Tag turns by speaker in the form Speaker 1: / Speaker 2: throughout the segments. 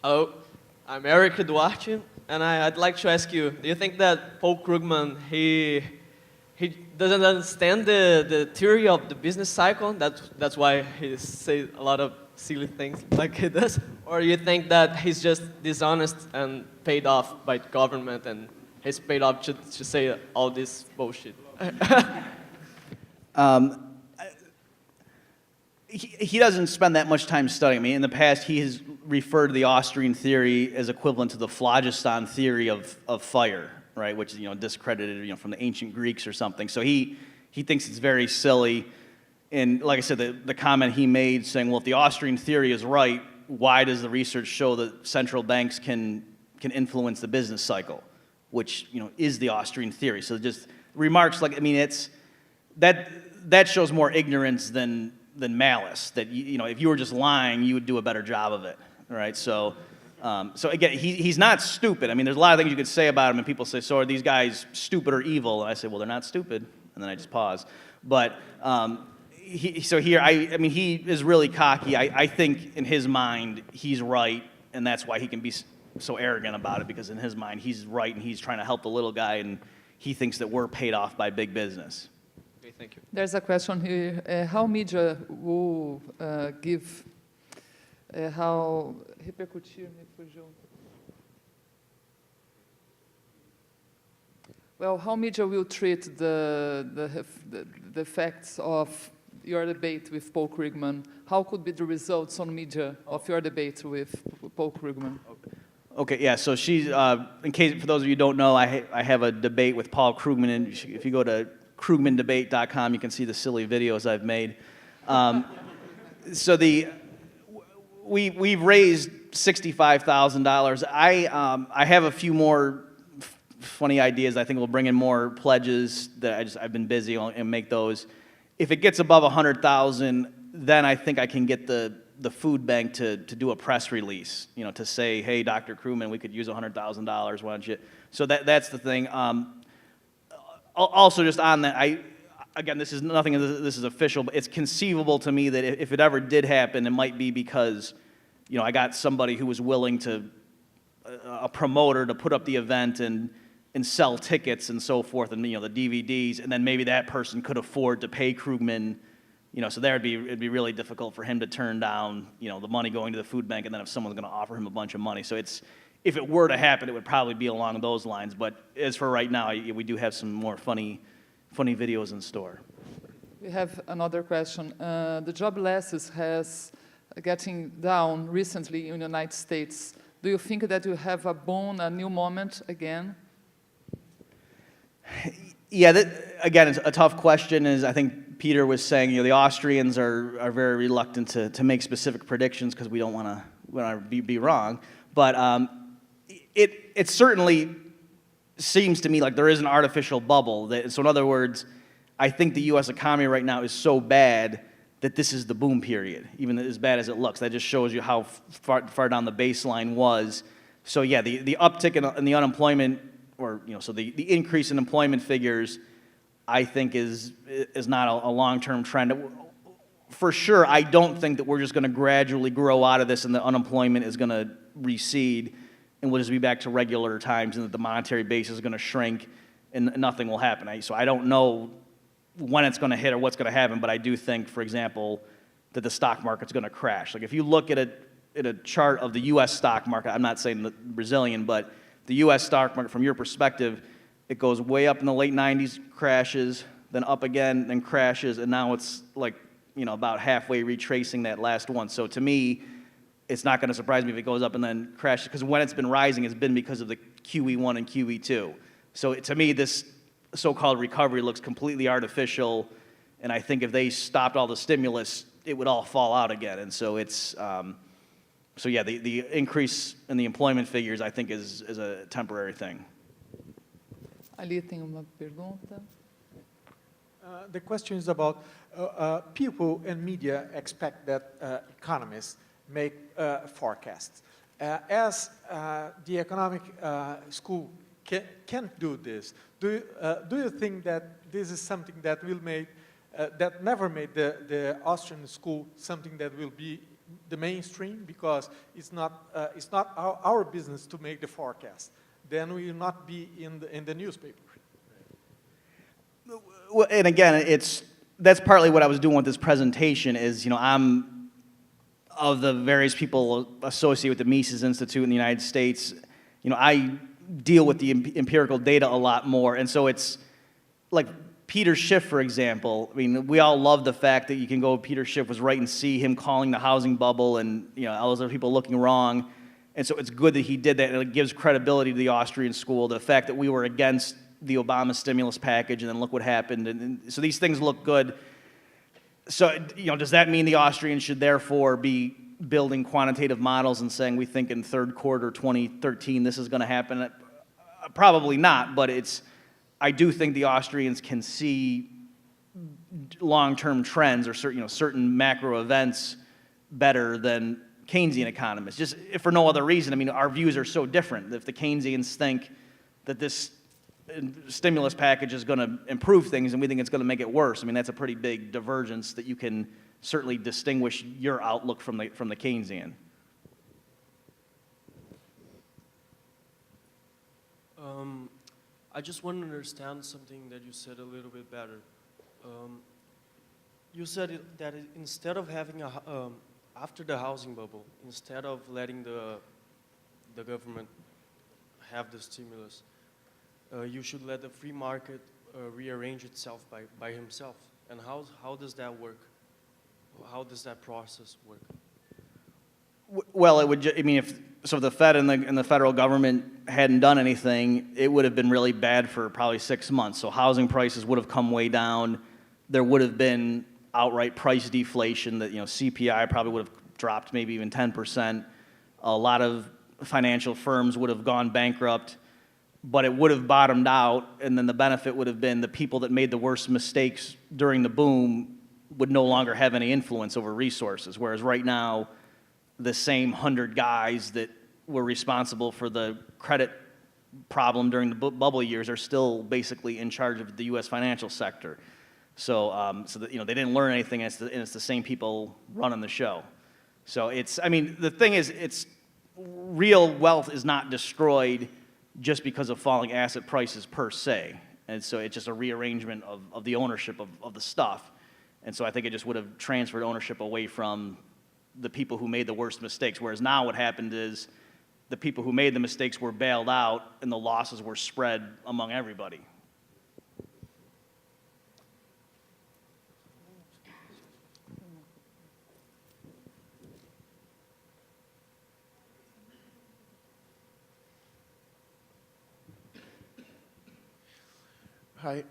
Speaker 1: Hello, I'm Eric Duarte, and I'd like to ask you, do you think that Paul Krugman, he doesn't understand the theory of the business cycle? That's why he says a lot of silly things like he does? Or you think that he's just dishonest and paid off by the government and he's paid off to say all this bullshit?
Speaker 2: He doesn't spend that much time studying. I mean, in the past, he has referred to the Austrian theory as equivalent to the phlogiston theory of fire, right? Which is, discredited, from the ancient Greeks or something. So he thinks it's very silly. And like I said, the comment he made saying, well, if the Austrian theory is right, why does the research show that central banks can influence the business cycle, which, is the Austrian theory? So just remarks like, that shows more ignorance than malice. That if you were just lying, you would do a better job of it, right? So again, he's not stupid. I mean, there's a lot of things you could say about him, and people say, "So are these guys stupid or evil?" And I say, "Well, they're not stupid," and then I just pause. But he is really cocky. I think in his mind he's right, and that's why he can be so arrogant about it, because in his mind he's right, and he's trying to help the little guy, and he thinks that we're paid off by big business.
Speaker 1: Thank you.
Speaker 3: There's a question here. How media will give, how repercutir, me fugiu. Well, how media will treat the facts of your debate with Paul Krugman? How could be the results on media of your debate with Paul Krugman?
Speaker 2: Okay, yeah, so she's, in case, for those of you who don't know, I have a debate with Paul Krugman, and if you go to KrugmanDebate.com, you can see the silly videos I've made. So we've raised $65,000. I have a few more funny ideas. I think we'll bring in more pledges that I've been busy on and make those. If it gets above 100,000, then I think I can get the food bank to do a press release, to say, hey, Dr. Krugman, we could use $100,000. Why don't you? So that's the thing. Also, just on that, again, this is nothing. This is official, but it's conceivable to me that if it ever did happen, it might be because, I got somebody who was willing to, a promoter, to put up the event and sell tickets and so forth, and the DVDs, and then maybe that person could afford to pay Krugman. So it'd be really difficult for him to turn down, the money going to the food bank, and then if someone's going to offer him a bunch of money. So if it were to happen, it would probably be along those lines. But as for right now, we do have some more funny videos in store.
Speaker 3: We have another question. The joblessness has getting down recently in the United States. Do you think that you have a new moment again?
Speaker 2: Yeah, again, it's a tough question. As I think Peter was saying, the Austrians are very reluctant to make specific predictions because we don't want to be wrong. But it certainly seems to me like there is an artificial bubble. So in other words, I think the U.S. economy right now is so bad that this is the boom period, even as bad as it looks. That just shows you how far down the baseline was. So yeah, the uptick in the unemployment, so the increase in employment figures, I think is not a long-term trend. For sure, I don't think that we're just going to gradually grow out of this and the unemployment is going to recede and we'll just be back to regular times and that the monetary base is going to shrink and nothing will happen. So I don't know when it's going to hit or what's going to happen, but I do think, for example, that the stock market's going to crash. Like if you look at a chart of the U.S. stock market, I'm not saying the Brazilian, but the U.S. stock market, from your perspective, it goes way up in the late 90s, crashes, then up again, then crashes, and now it's like, about halfway retracing that last one. So to me, it's not going to surprise me if it goes up and then crashes, because when it's been rising, it's been because of the QE1 and QE2. So to me, this so-called recovery looks completely artificial, and I think if they stopped all the stimulus, it would all fall out again. And so it's, the increase in the employment figures, I think, is a temporary thing.
Speaker 3: Ali tem uma pergunta.
Speaker 4: The question is about people and media expect that economists make forecasts. As the economic school can't do this, do you think that this is something that will make that never made the Austrian school something that will be the mainstream because it's not our business to make the forecast. Then we will not be in the newspaper.
Speaker 2: Well, and again, that's partly what I was doing with this presentation is, I'm of the various people associated with the Mises Institute in the United States, I deal with the empirical data a lot more. And so it's like Peter Schiff, for example. I mean, we all love the fact that you can go, Peter Schiff was right and see him calling the housing bubble and, all those other people looking wrong. And so it's good that he did that, and it gives credibility to the Austrian school, the fact that we were against the Obama stimulus package, and then look what happened. And so these things look good. So, does that mean the Austrians should therefore be building quantitative models and saying we think in third quarter 2013 this is going to happen? Probably not, but I do think the Austrians can see long-term trends or certain macro events better than Keynesian economists. Just if for no other reason, I mean, our views are so different. If the Keynesians think that this stimulus package is going to improve things and we think it's going to make it worse, I mean, that's a pretty big divergence that you can certainly distinguish your outlook from the Keynesian.
Speaker 5: I just want to understand something that you said a little bit better. You said that instead of having after the housing bubble, instead of letting the government have the stimulus, you should let the free market rearrange itself by himself. And how does that work? How does that process work?
Speaker 2: Well, if the Fed and the federal government hadn't done anything, it would have been really bad for probably 6 months. So housing prices would have come way down. There would have been outright price deflation that, CPI probably would have dropped maybe even 10%. A lot of financial firms would have gone bankrupt, but it would have bottomed out, and then the benefit would have been the people that made the worst mistakes during the boom would no longer have any influence over resources, whereas right now, the same 100 guys that were responsible for the credit problem during the bubble years are still basically in charge of the U.S. financial sector. So that, they didn't learn anything, and it's the same people running the show. So the thing is, real wealth is not destroyed just because of falling asset prices per se. And so it's just a rearrangement of the ownership of the stuff. And so I think it just would have transferred ownership away from the people who made the worst mistakes, whereas now what happened is the people who made the mistakes were bailed out and the losses were spread among everybody.
Speaker 6: Hi.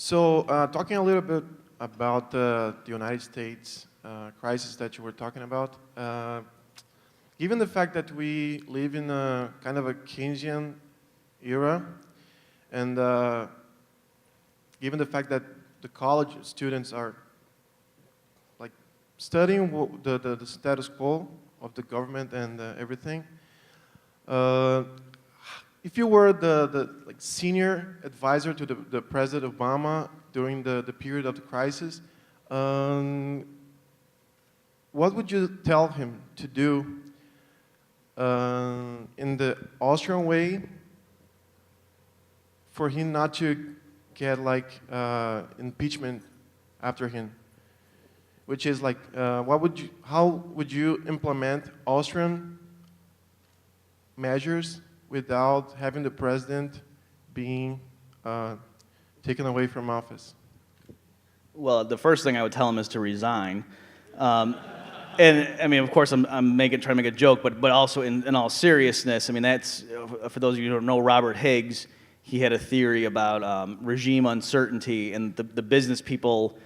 Speaker 6: Talking a little bit about the United States crisis that you were talking about, given the fact that we live in a kind of a Keynesian era, and given the fact that the college students are like studying the status quo of the government and everything, if you were the senior advisor to the President Obama during the period of the crisis, what would you tell him to do in the Austrian way for him not to get impeachment after him? Which is how would you implement Austrian measures without having the president being taken away from office?
Speaker 2: Well, the first thing I would tell him is to resign. And of course, I'm trying to make a joke, but also in all seriousness, that's, for those of you who don't know Robert Higgs, he had a theory about regime uncertainty, and the business people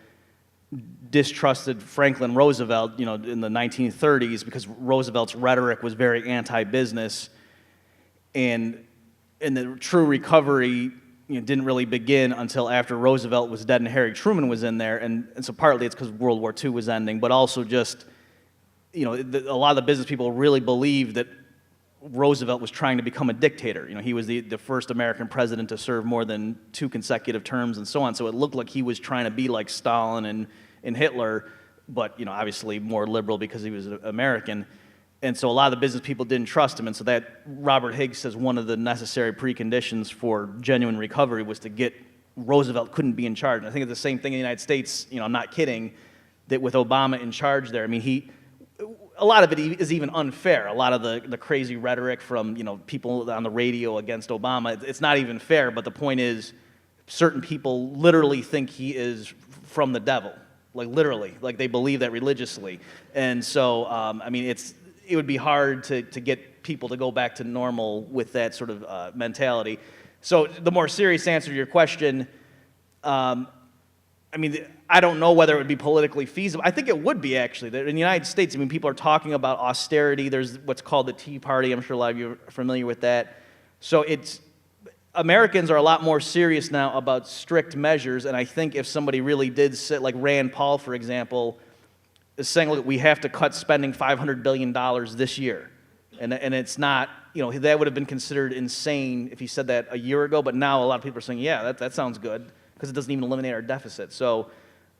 Speaker 2: distrusted Franklin Roosevelt, in the 1930s because Roosevelt's rhetoric was very anti-business, and the true recovery didn't really begin until after Roosevelt was dead and Harry Truman was in there, and so partly it's because World War II was ending, but also just, a lot of the business people really believed that Roosevelt was trying to become a dictator. He was the first American president to serve more than 2 consecutive terms and so on, so it looked like he was trying to be like Stalin and Hitler, but obviously more liberal because he was an American. And so a lot of the business people didn't trust him. And so that Robert Higgs says one of the necessary preconditions for genuine recovery was to get Roosevelt couldn't be in charge. And I think it's the same thing in the United States. I'm not kidding, that with Obama in charge there, I mean, a lot of it is even unfair. A lot of the crazy rhetoric from people on the radio against Obama, it's not even fair. But the point is, certain people literally think he is from the devil, like literally, like they believe that religiously. And so, I mean, it would be hard to get people to go back to normal with that sort of mentality. So the more serious answer to your question, I mean, I don't know whether it would be politically feasible. I think it would be, actually. In the United States, I mean, people are talking about austerity. There's what's called the Tea Party. I'm sure a lot of you are familiar with that. So Americans are a lot more serious now about strict measures, and I think if somebody really did sit, like Rand Paul, for example, is saying, look, we have to cut spending $500 billion this year. And it's not, that would have been considered insane if he said that a year ago, but now a lot of people are saying, yeah, that sounds good, because it doesn't even eliminate our deficit. So,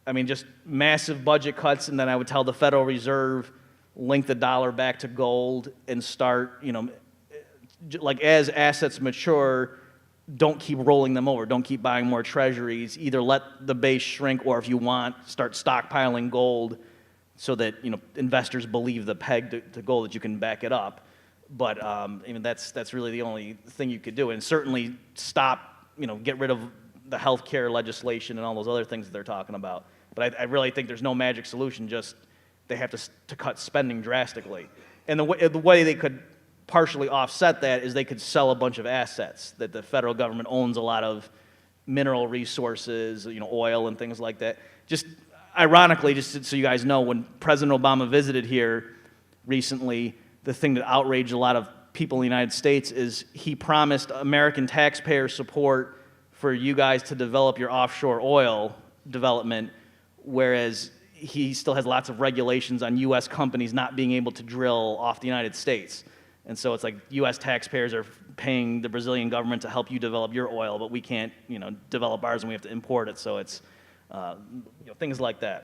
Speaker 2: I mean, just massive budget cuts, and then I would tell the Federal Reserve, link the dollar back to gold and start, like as assets mature, don't keep rolling them over. Don't keep buying more treasuries. Either let the base shrink, or if you want, start stockpiling gold so that, investors believe the peg to gold, that you can back it up. But, I mean, that's really the only thing you could do. And certainly stop, get rid of the healthcare legislation and all those other things that they're talking about. But I really think there's no magic solution, just they have to cut spending drastically. And the way they could partially offset that is they could sell a bunch of assets, that the federal government owns a lot of mineral resources, oil and things like that. Just ironically, just so you guys know, when President Obama visited here recently, the thing that outraged a lot of people in the United States is he promised American taxpayer support for you guys to develop your offshore oil development, whereas he still has lots of regulations on U.S. companies not being able to drill off the United States. And so it's like U.S. taxpayers are paying the Brazilian government to help you develop your oil, but we can't, develop ours and we have to import it. So it's things like that.